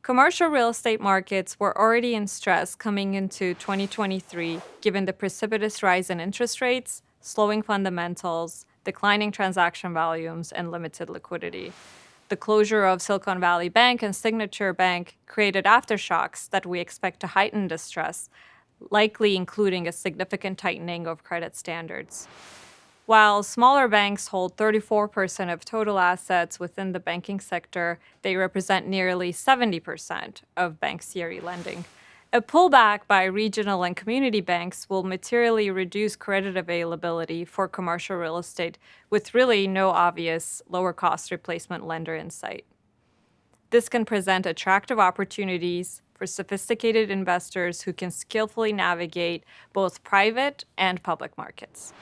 Commercial real estate markets were already in stress coming into 2023, given the precipitous rise in interest rates, slowing fundamentals, declining transaction volumes, and limited liquidity. The closure of Silicon Valley Bank and Signature Bank created aftershocks that we expect to heighten the stress, likely including a significant tightening of credit standards. While smaller banks hold 34% of total assets within the banking sector, they represent nearly 70% of bank CRE lending. A pullback by regional and community banks will materially reduce credit availability for commercial real estate, with really no obvious lower cost replacement lender in sight. This can present attractive opportunities for sophisticated investors who can skillfully navigate both private and public markets.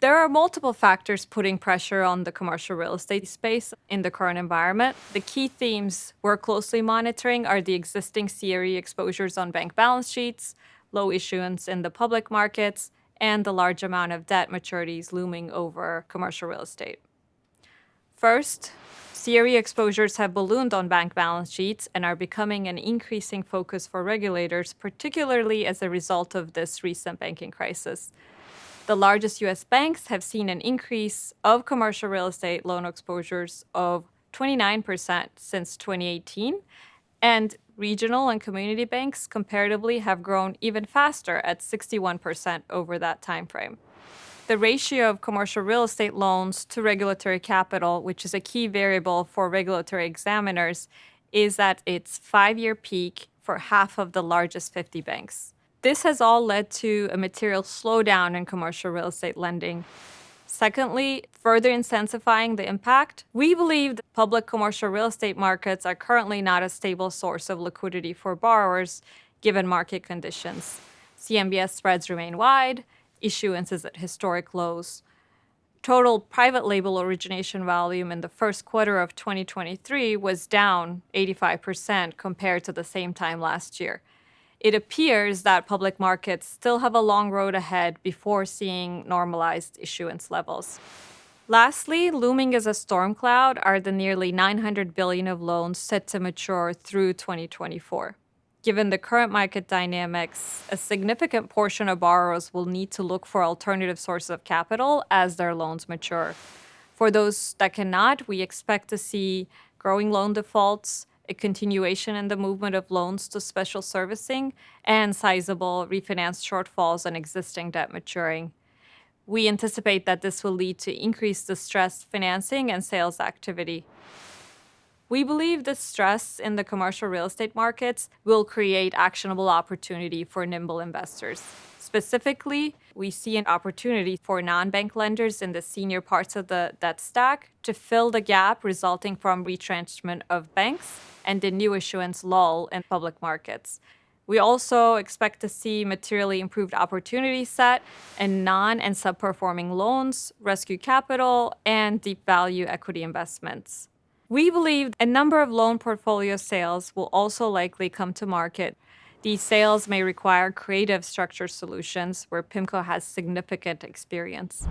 There are multiple factors putting pressure on the commercial real estate space in the current environment. The key themes we're closely monitoring are the existing CRE exposures on bank balance sheets, low issuance in the public markets, and the large amount of debt maturities looming over commercial real estate. First, CRE exposures have ballooned on bank balance sheets and are becoming an increasing focus for regulators, particularly as a result of this recent banking crisis. The largest U.S. banks have seen an increase of commercial real estate loan exposures of 29% since 2018, and regional and community banks comparatively have grown even faster at 61% over that time frame. The ratio of commercial real estate loans to regulatory capital, which is a key variable for regulatory examiners, is at its 5-year peak for half of the largest 50 banks. This has all led to a material slowdown in commercial real estate lending. Secondly, further intensifying the impact, we believe the public commercial real estate markets are currently not a stable source of liquidity for borrowers, given market conditions. CMBS spreads remain wide, issuance is at historic lows. Total private label origination volume in the first quarter of 2023 was down 85% compared to the same time last year. It appears that public markets still have a long road ahead before seeing normalized issuance levels. Lastly, looming as a storm cloud are the nearly $900 billion of loans set to mature through 2024. Given the current market dynamics, a significant portion of borrowers will need to look for alternative sources of capital as their loans mature. For those that cannot, we expect to see growing loan defaults, a continuation in the movement of loans to special servicing, and sizable refinance shortfalls on existing debt maturing. We anticipate that this will lead to increased distressed financing and sales activity. We believe this stress in the commercial real estate markets will create actionable opportunity for nimble investors. Specifically, we see an opportunity for non-bank lenders in the senior parts of the debt stack to fill the gap resulting from retrenchment of banks and the new issuance lull in public markets. We also expect to see materially improved opportunity set in non- and subperforming loans, rescue capital, and deep value equity investments. We believe a number of loan portfolio sales will also likely come to market. These sales may require creative structure solutions where PIMCO has significant experience.